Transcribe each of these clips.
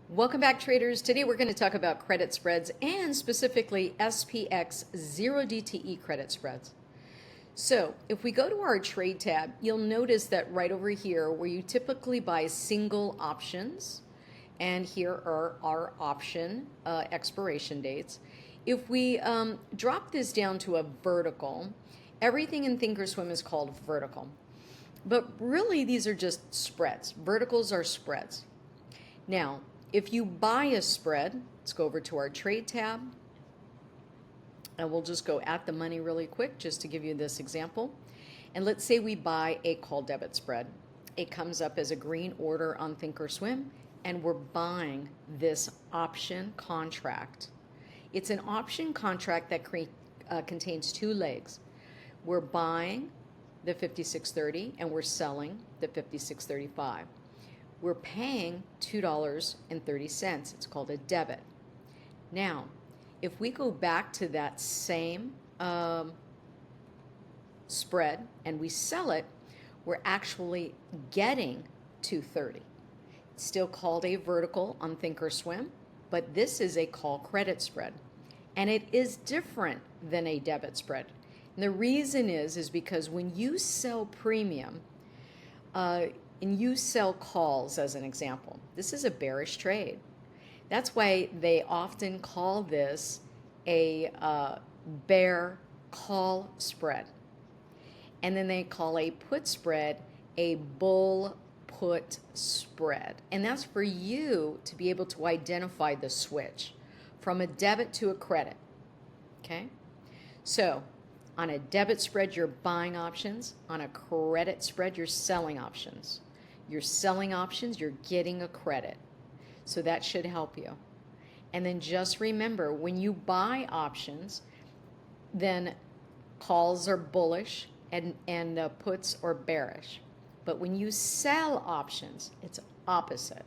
Welcome back, traders. Today we're going to talk about credit spreads and specifically SPX 0 DTE credit spreads. So if we go to our trade tab, you'll notice that right over here where you typically buy single options, and here are our option expiration dates. If we drop this down to a vertical, everything in ThinkorSwim is called vertical. But really these are just spreads. Verticals are spreads. Now, if you buy a spread, let's go over to our trade tab, and we'll just go at the money really quick just to give you this example. And let's say we buy a call debit spread. It comes up as a green order on ThinkorSwim, and we're buying this option contract. It's an option contract that contains two legs. We're buying the 56.30 and we're selling the 56.35. We're paying $2.30. It's called a debit. Now, if we go back to that same spread and we sell it, we're actually getting $2.30. It's still called a vertical on ThinkorSwim, but this is a call credit spread. And it is different than a debit spread. And the reason is because when you sell premium, and you sell calls as an example, this is a bearish trade. That's why they often call this a bear call spread. And then they call a put spread a bull put spread. And that's for you to be able to identify the switch from a debit to a credit. Okay? So on a debit spread, you're buying options. On a credit spread, you're selling options. You're selling options, you're getting a credit. So that should help you. And then just remember, when you buy options, then calls are bullish and puts are bearish. But when you sell options, it's opposite.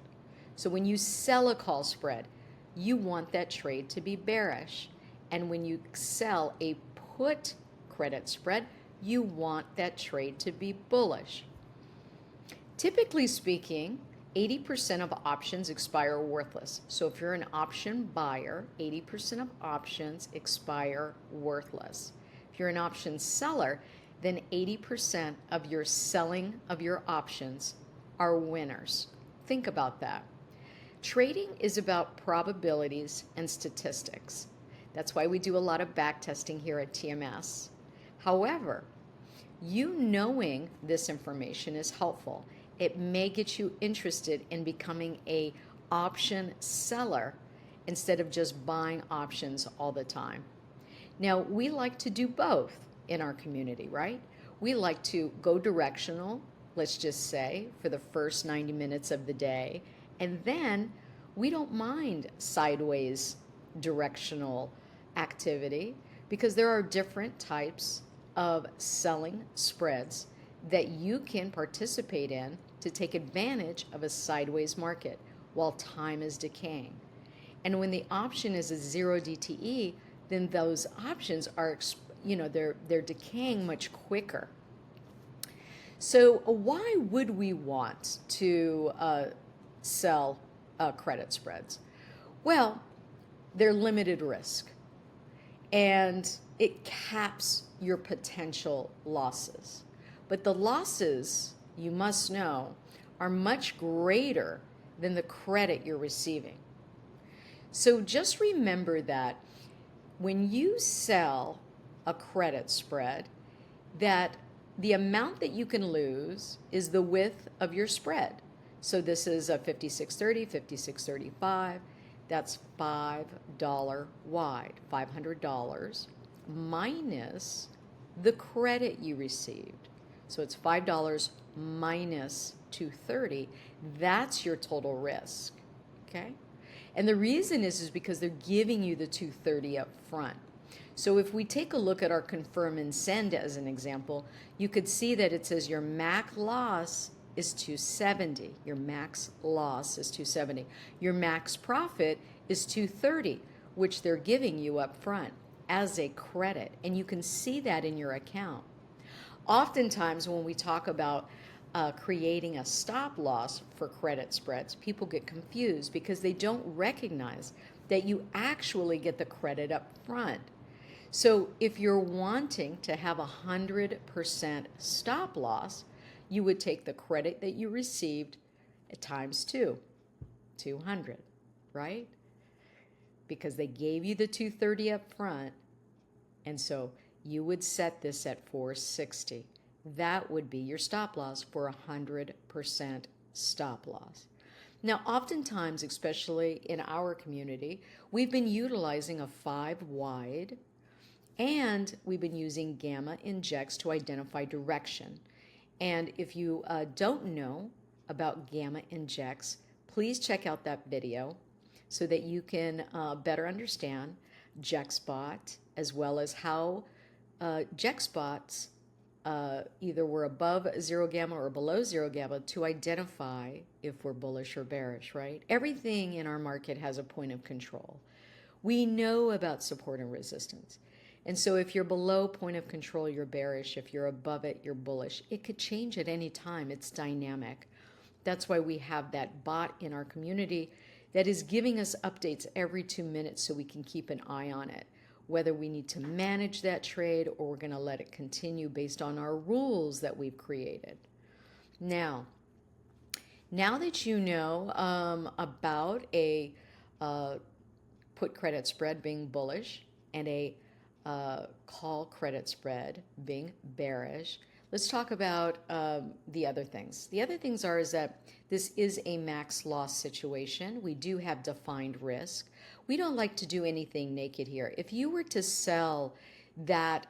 So when you sell a call spread, you want that trade to be bearish. And when you sell a put credit spread, you want that trade to be bullish. Typically speaking, 80% of options expire worthless. So if you're an option buyer, 80% of options expire worthless. If you're an option seller, then 80% of your selling of your options are winners. Think about that. Trading is about probabilities and statistics. That's why we do a lot of back testing here at TMS. However, you knowing this information is helpful. It may get you interested in becoming a option seller instead of just buying options all the time. Now, we like to do both in our community, right? We like to go directional, let's just say, for the first 90 minutes of the day, and then we don't mind sideways directional activity because there are different types of selling spreads that you can participate in to take advantage of a sideways market while time is decaying. And when the option is a 0 DTE, then those options are, they're decaying much quicker. So why would we want to sell credit spreads? Well, they're limited risk, and it caps your potential losses. But the losses, you must know, are much greater than the credit you're receiving. So just remember that when you sell a credit spread, that the amount that you can lose is the width of your spread. So this is a 56.30, 56.35. That's $5 wide, $500 minus the credit you received. So it's $5 minus $2.30. That's your total risk, okay? And the reason is because they're giving you the $2.30 up front. So if we take a look at our confirm and send as an example, you could see that it says your max loss is $270. Your max loss is $270. Your max profit is $230, which they're giving you up front as a credit. And you can see that in your account. Oftentimes when we talk about creating a stop loss for credit spreads, people get confused because they don't recognize that you actually get the credit up front. So if you're wanting to have 100% stop loss, you would take the credit that you received times 200, right? Because they gave you the 230 up front, and so you would set this at 460. That would be your stop loss for 100% stop loss. Now, oftentimes, especially in our community, we've been utilizing a 5 wide, and we've been using gamma injects to identify direction. And if you don't know about gamma injects, please check out that video so that you can better understand JEXPOT, as well as how JEXPOTs either we're above 0 gamma or below 0 gamma to identify if we're bullish or bearish, right? Everything in our market has a point of control. We know about support and resistance. And so if you're below point of control, you're bearish. If you're above it, you're bullish. It could change at any time. It's dynamic. That's why we have that bot in our community that is giving us updates every 2 minutes so we can keep an eye on it, whether we need to manage that trade or we're going to let it continue based on our rules that we've created. Now that you know about a put credit spread being bullish and a call credit spread being bearish, let's talk about the other things. The other things is that this is a max loss situation. We do have defined risk. We don't like to do anything naked here. If you were to sell that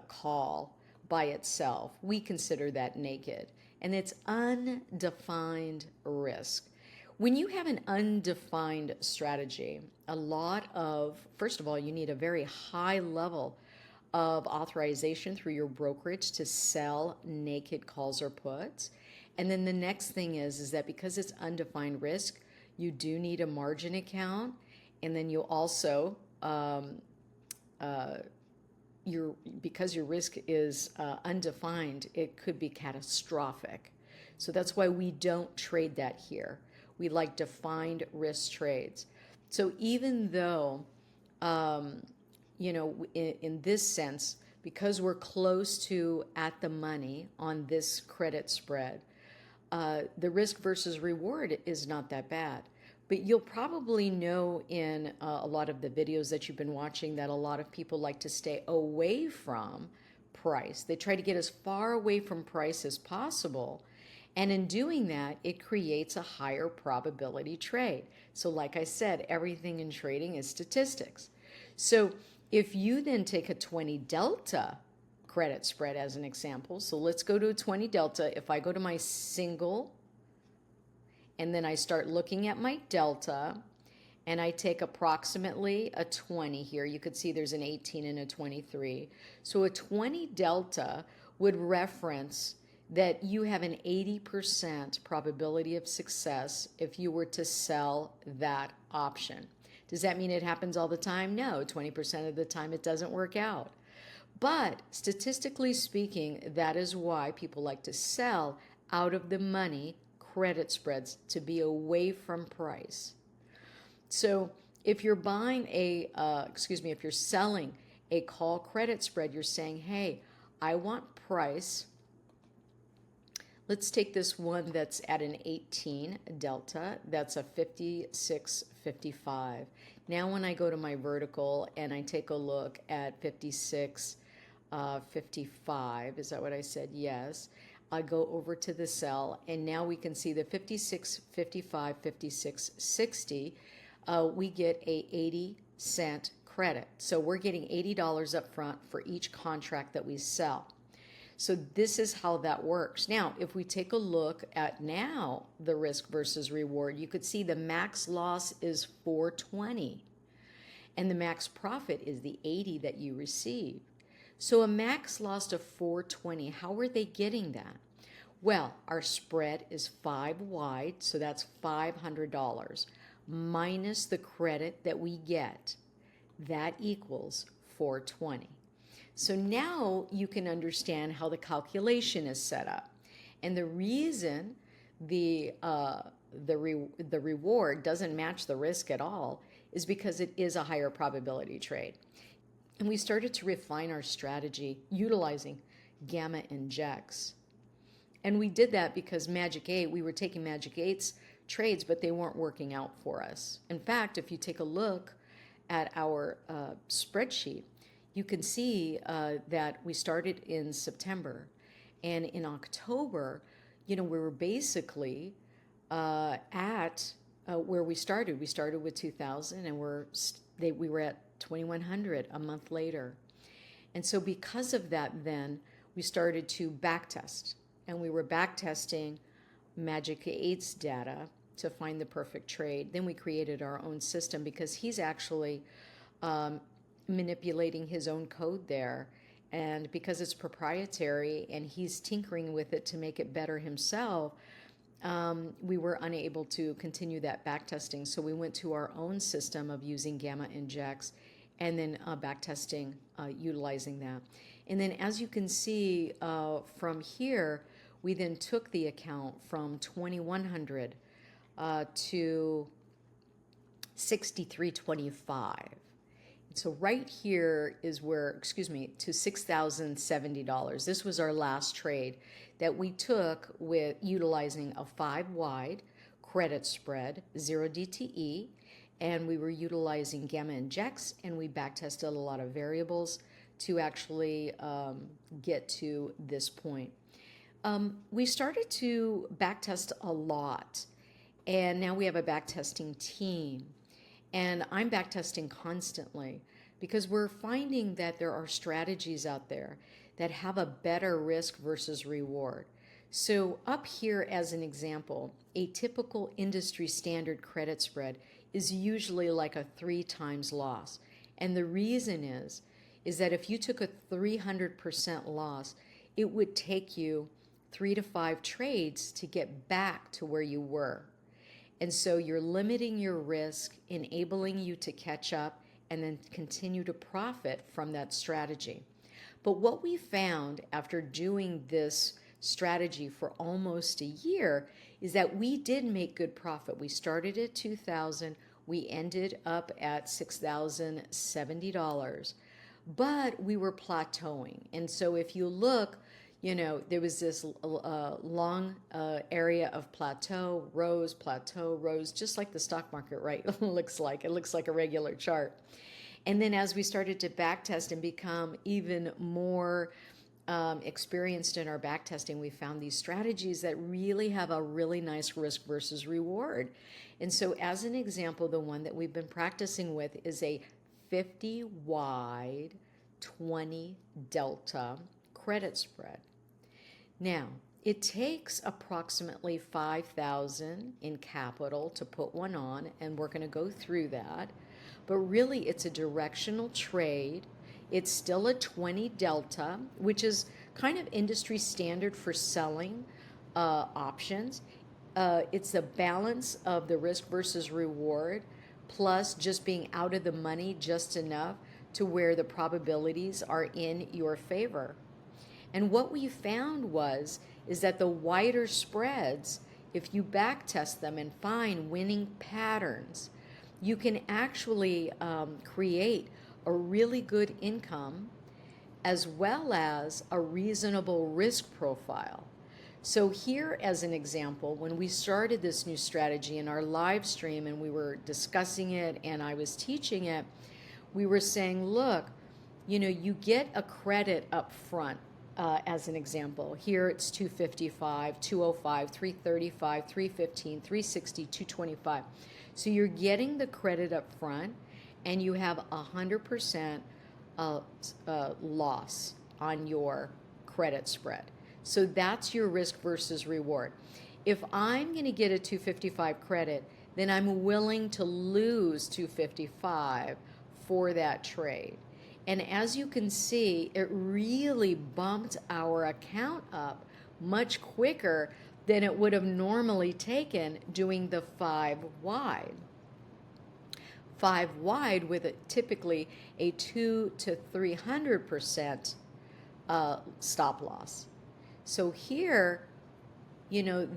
call by itself, we consider that naked, and it's undefined risk. When you have an undefined strategy, first of all, you need a very high level of authorization through your brokerage to sell naked calls or puts. And then the next thing is that because it's undefined risk, you do need a margin account. And then you also, because your risk is undefined, it could be catastrophic. So that's why we don't trade that here. We like defined risk trades. So even though, in this sense, because we're close to at the money on this credit spread, the risk versus reward is not that bad. But you'll probably know in a lot of the videos that you've been watching that a lot of people like to stay away from price. They try to get as far away from price as possible. And in doing that, it creates a higher probability trade. So like I said, everything in trading is statistics. So if you then take a 20 delta credit spread as an example, so let's go to a 20 delta. If I go to my single and then I start looking at my delta and I take approximately a 20 here, you could see there's an 18 and a 23. So a 20 delta would reference that you have an 80% probability of success if you were to sell that option. Does that mean it happens all the time? No, 20% of the time it doesn't work out. But statistically speaking, that is why people like to sell out of the money credit spreads to be away from price. So if you're buying if you're selling a call credit spread, you're saying, hey, I want price. Let's take this one that's at an 18 delta. That's a 56.55. Now when I go to my vertical and I take a look at 56.55, is that what I said? Yes. I go over to the sell, and now we can see the 56.55, 56.60. We get a 80-cent credit. So we're getting $80 up front for each contract that we sell. So this is how that works. Now, if we take a look at now the risk versus reward, you could see the max loss is 420 and the max profit is the 80 that you receive. So a max loss of 420, how are they getting that? Well, our spread is 5 wide, so that's $500 minus the credit that we get. That equals 420. So now you can understand how the calculation is set up. And the reason the reward doesn't match the risk at all is because it is a higher probability trade. And we started to refine our strategy utilizing gamma injects. And we did that because Magic 8, we were taking Magic 8's trades, but they weren't working out for us. In fact, if you take a look at our spreadsheet, you can see that we started in September. And in October, we were basically at where we started. We started with 2,000 and we were at 2,100 a month later. And so because of that, then we started to backtest. And we were backtesting Magic 8's data to find the perfect trade. Then we created our own system because he's actually manipulating his own code there. And because it's proprietary and he's tinkering with it to make it better himself, we were unable to continue that backtesting. So we went to our own system of using gamma injects and then backtesting utilizing that. And then as you can see from here, we then took the account from 2,100 to 6,325. So right here is where, to $6,070. This was our last trade that we took with utilizing a 5-wide credit spread, 0 DTE, and we were utilizing gamma injects, and we backtested a lot of variables to actually get to this point. We started to backtest a lot, and now we have a backtesting team. And I'm backtesting constantly because we're finding that there are strategies out there that have a better risk versus reward. So up here as an example, a typical industry standard credit spread is usually like a 3 times loss. And the reason is that if you took a 300% loss, it would take you 3 to 5 trades to get back to where you were. And so you're limiting your risk, enabling you to catch up and then continue to profit from that strategy. But what we found after doing this strategy for almost a year is that we did make good profit. We started at $2,000, we ended up at $6,070, but we were plateauing. And so if you look, there was this long area of plateau, rose, just like the stock market, right? It looks like a regular chart. And then as we started to backtest and become even more experienced in our backtesting, we found these strategies that really have a really nice risk versus reward. And so as an example, the one that we've been practicing with is a 50 wide, 20 delta credit spread. Now, it takes approximately $5,000 in capital to put one on, and we're going to go through that. But really, it's a directional trade. It's still a 20 delta, which is kind of industry standard for selling options. It's a balance of the risk versus reward, plus just being out of the money just enough to where the probabilities are in your favor. And what we found is that the wider spreads, if you backtest them and find winning patterns, you can actually create a really good income as well as a reasonable risk profile. So here as an example, when we started this new strategy in our live stream and we were discussing it and I was teaching it, we were saying, look, you get a credit up front. As an example, here it's 255, 205, 335, 315, 360, 225. So you're getting the credit up front and you have 100% loss on your credit spread. So that's your risk versus reward. If I'm going to get a 255 credit, then I'm willing to lose 255 for that trade. And as you can see, it really bumped our account up much quicker than it would have normally taken doing the 5 wide. 5 wide with typically a 200 to 300% stop loss. So here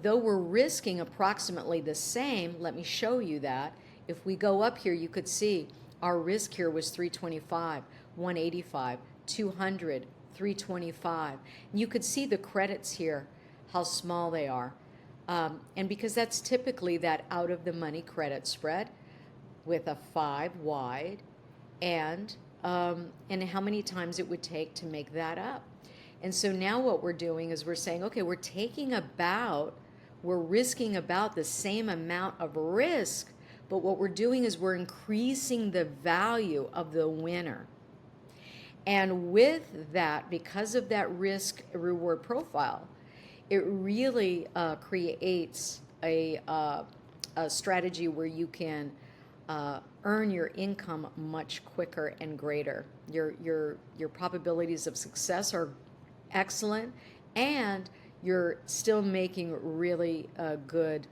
though we're risking approximately the same, let me show you that. If we go up here, you could see our risk here was 325, 185, 200, 325. And you could see the credits here, how small they are. And because that's typically that out of the money credit spread with a 5 wide, and how many times it would take to make that up. And so now what we're doing is we're saying, okay, we're risking about the same amount of risk, but what we're doing is we're increasing the value of the winner. And with that, because of that risk reward profile, it really creates a strategy where you can earn your income much quicker and greater. Your probabilities of success are excellent, and you're still making really good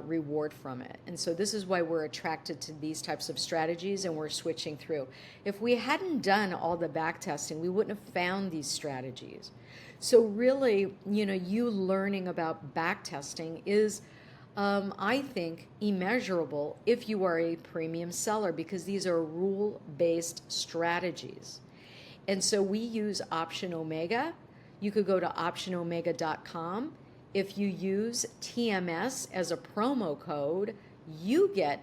reward from it. And so this is why we're attracted to these types of strategies, and we're switching through. If we hadn't done all the back testing, we wouldn't have found these strategies. So really, you learning about back testing is I think immeasurable if you are a premium seller, because these are rule-based strategies. And so we use Option Omega. You could go to optionomega.com. If you use TMS as a promo code, you get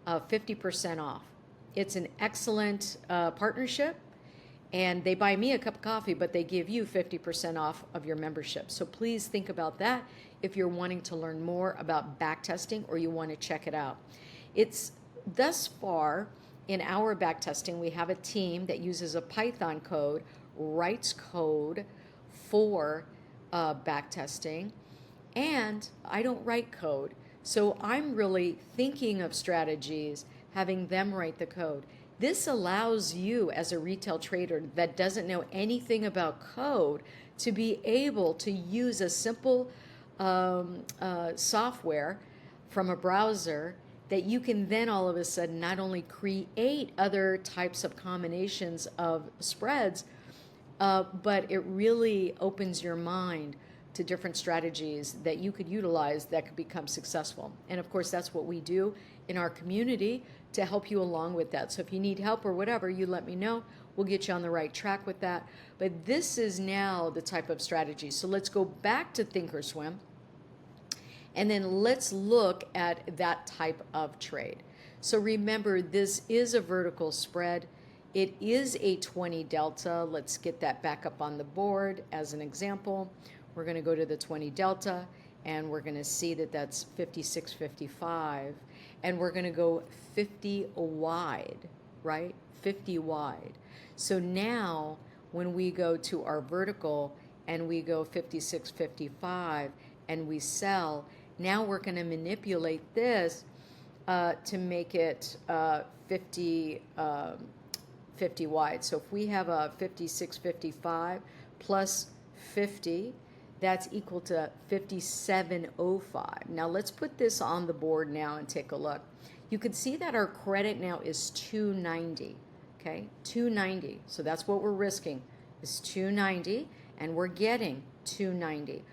50% off. It's an excellent partnership, and they buy me a cup of coffee, but they give you 50% off of your membership. So please think about that if you're wanting to learn more about backtesting or you want to check it out. It's thus far in our backtesting, we have a team that uses a Python code, writes code for backtesting, and I don't write code. So I'm really thinking of strategies, having them write the code. This allows you as a retail trader that doesn't know anything about code to be able to use a simple software from a browser that you can then all of a sudden not only create other types of combinations of spreads, but it really opens your mind to different strategies that you could utilize that could become successful. And of course, that's what we do in our community to help you along with that. So if you need help or whatever, you let me know. We'll get you on the right track with that. But this is now the type of strategy. So let's go back to ThinkorSwim, and then let's look at that type of trade. So remember, this is a vertical spread. It is a 20 delta. Let's get that back up on the board as an example. We're going to go to the 20 delta, and we're going to see that that's 56.55, and we're going to go 50 wide, right? 50 wide. So now when we go to our vertical and we go 56.55 and we sell, now we're going to manipulate this to make it 50 wide. So if we have a 56.55 plus 50, that's equal to 57.05. Now let's put this on the board now and take a look. You can see that our credit now is 290, okay? 290. So that's what we're risking, is 290, and we're getting 290.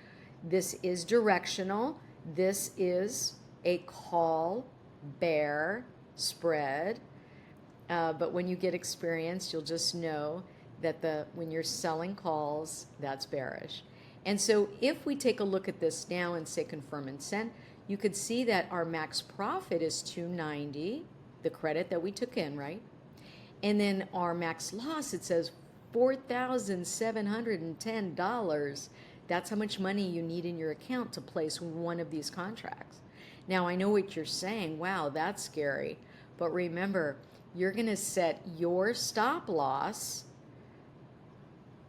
This is directional. This is a call bear spread. But when you get experience, you'll just know that when you're selling calls, that's bearish. And so if we take a look at this now and say confirm and send, you could see that our max profit is 290, the credit that we took in, right? And then our max loss, it says $4,710. That's how much money you need in your account to place one of these contracts. Now, I know what you're saying. Wow, that's scary. But remember, you're going to set your stop loss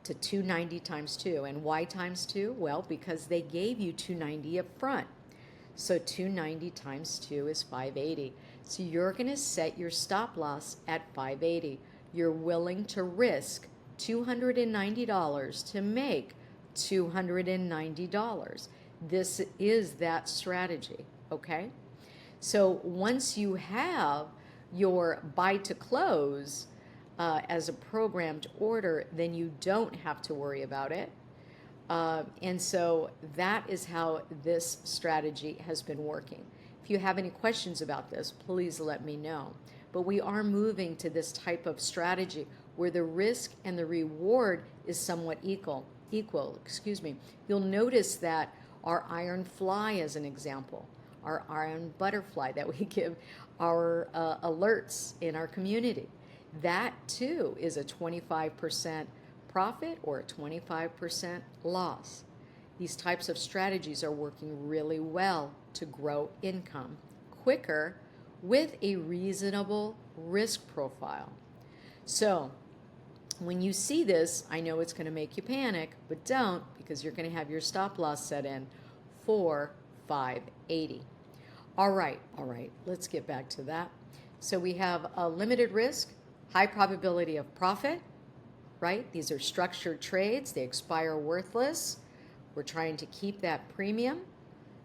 to 290 times 2. And why times 2? Well, because they gave you 290 up front. So 290 times 2 is 580. So you're going to set your stop loss at 580. You're willing to risk $290 to make $290. This is that strategy, okay? So once you have your buy to close as a programmed order, then you don't have to worry about it. And so that is how this strategy has been working. If you have any questions about this, please let me know. But we are moving to this type of strategy where the risk and the reward is somewhat equal. You'll notice that our iron fly, as an example, our iron butterfly that we give our alerts in our community, that too is a 25% profit or a 25% loss. These types of strategies are working really well to grow income quicker with a reasonable risk profile. So when you see this, I know it's going to make you panic, but don't, because you're going to have your stop loss set in for 580. All right, let's get back to that. So we have a limited risk, high probability of profit, right? These are structured trades. They expire worthless. We're trying to keep that premium.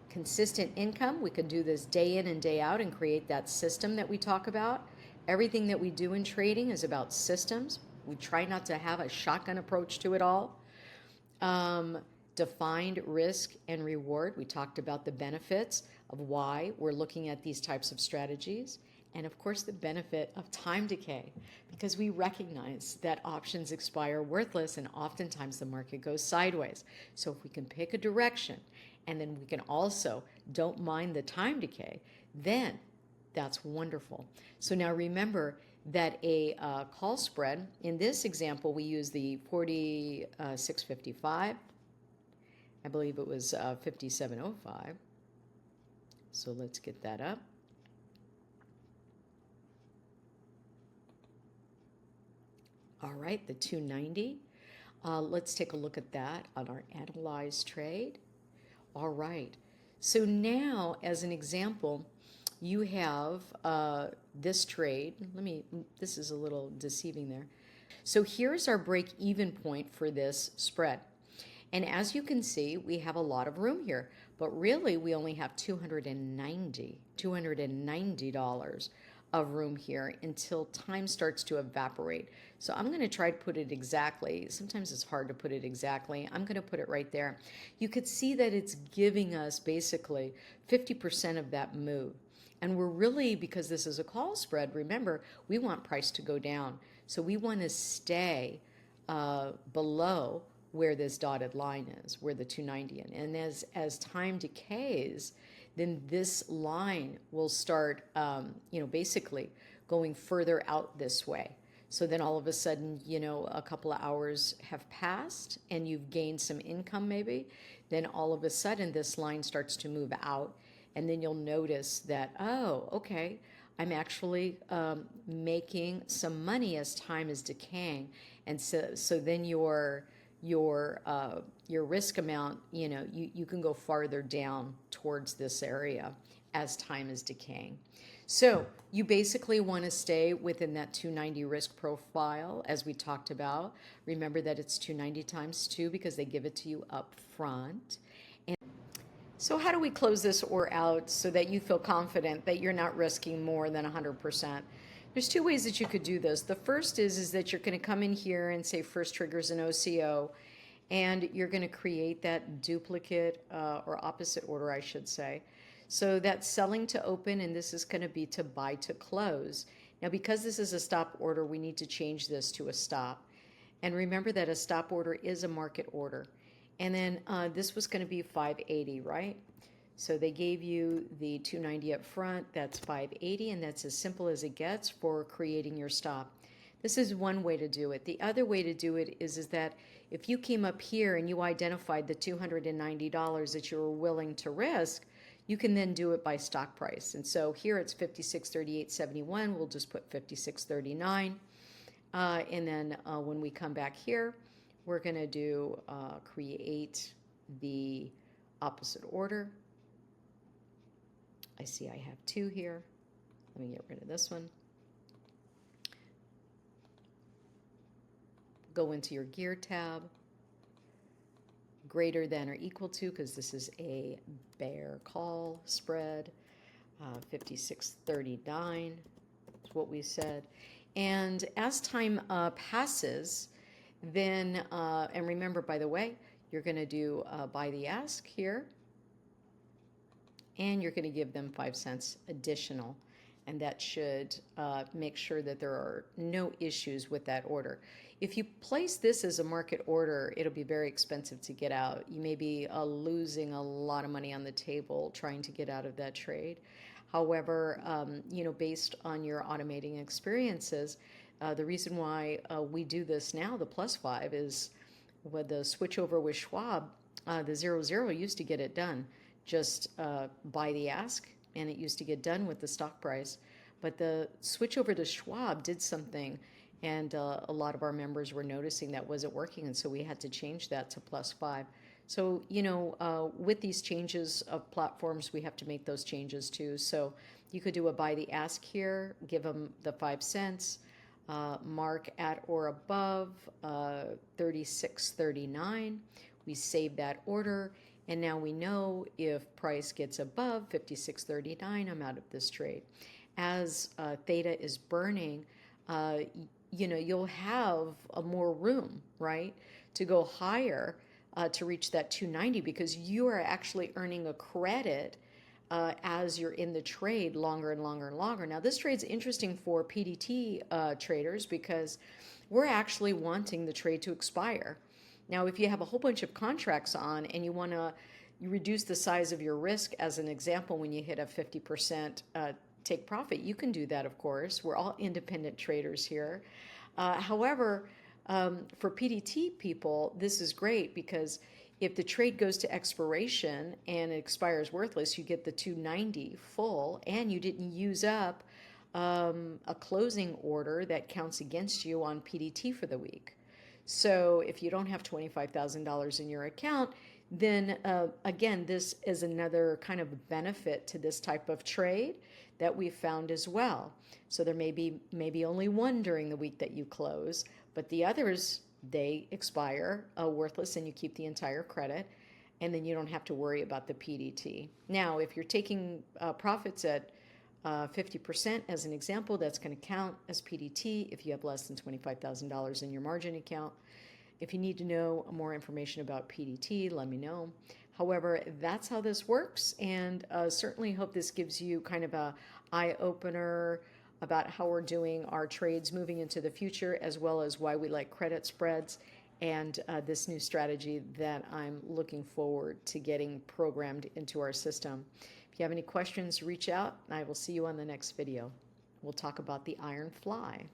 Consistent income. We can do this day in and day out and create that system that we talk about. Everything that we do in trading is about systems. We try not to have a shotgun approach to it all. Defined risk and reward. We talked about the benefits of why we're looking at these types of strategies. And of course, the benefit of time decay, because we recognize that options expire worthless and oftentimes the market goes sideways. So if we can pick a direction and then we can also don't mind the time decay, then that's wonderful. So now remember that a call spread, in this example, we use the 46.55. I believe it was 57.05. So let's get that up. All right, the 290. Let's take a look at that on our analyzed trade. All right, so now as an example, you have this trade. This is a little deceiving there. So here's our break-even point for this spread. And as you can see, we have a lot of room here, but really we only have $290 of room here until time starts to evaporate. So I'm going to try to put it exactly. Sometimes it's hard to put it exactly. I'm going to put it right there. You could see that it's giving us basically 50% of that move. And we're really, because this is a call spread, remember, we want price to go down. So we want to stay below where this dotted line is, where the 290 is. And as time decays, then this line will start, basically going further out this way. So then all of a sudden, a couple of hours have passed and you've gained some income maybe. Then all of a sudden this line starts to move out. And then you'll notice that, oh, okay, I'm actually making some money as time is decaying. And so then your risk amount, you can go farther down towards this area as time is decaying. So you basically want to stay within that 290 risk profile, as we talked about. Remember that it's 290 times 2 because they give it to you up front. And so how do we close this or out so that you feel confident that you're not risking more than 100%? There's two ways that you could do this. The first is that you're going to come in here and say first triggers an OCO, and you're going to create that duplicate or opposite order, I should say. So that's selling to open, and this is going to be to buy to close. Now, because this is a stop order, we need to change this to a stop. And remember that a stop order is a market order. And then this was going to be 580, right? So they gave you the 290 up front. That's 580, and that's as simple as it gets for creating your stop. This is one way to do it. The other way to do it is that if you came up here and you identified the $290 that you were willing to risk, you can then do it by stock price. And so here it's 56.38.71. We'll just put 56.39. And then when we come back here, we're going to do create the opposite order. I see I have two here. Let me get rid of this one. Go into your gear tab. Greater than or equal to, because this is a bear call spread. 56.39 is what we said. And as time passes, then, and remember, by the way, you're going to do buy the ask here, and you're going to give them 5 cents additional. And that should make sure that there are no issues with that order. If you place this as a market order, it'll be very expensive to get out. You may be losing a lot of money on the table trying to get out of that trade. However, based on your automating experiences, the reason why we do this now, the +5, is with the switch over with Schwab, the 00 used to get it done. Just buy the ask, and it used to get done with the stock price. But the switch over to Schwab did something, and a lot of our members were noticing that wasn't working, and so we had to change that to +5. So, with these changes of platforms, we have to make those changes too. So you could do a buy the ask here, give them the 5 cents, mark at or above 36.39. We save that order, and now we know if price gets above 56.39, I'm out of this trade. As theta is burning, you'll have more room, right, to go higher to reach that 290, because you are actually earning a credit as you're in the trade longer and longer and longer. Now, this trade's interesting for PDT traders because we're actually wanting the trade to expire. Now, if you have a whole bunch of contracts on and you want to reduce the size of your risk, as an example, when you hit a 50% take profit, you can do that, of course. We're all independent traders here. However, for PDT people, this is great because if the trade goes to expiration and it expires worthless, you get the 290 full, and you didn't use up a closing order that counts against you on PDT for the week. So if you don't have $25,000 in your account, then again, this is another kind of benefit to this type of trade that we've found as well. So there may be maybe only one during the week that you close, but the others, they expire worthless, and you keep the entire credit, and then you don't have to worry about the PDT. Now, if you're taking profits at 50% as an example, that's going to count as PDT if you have less than $25,000 in your margin account. If you need to know more information about PDT, let me know. However, that's how this works, and certainly hope this gives you kind of a eye-opener about how we're doing our trades moving into the future, as well as why we like credit spreads, and this new strategy that I'm looking forward to getting programmed into our system. If you have any questions, reach out, and I will see you on the next video. We'll talk about the iron fly.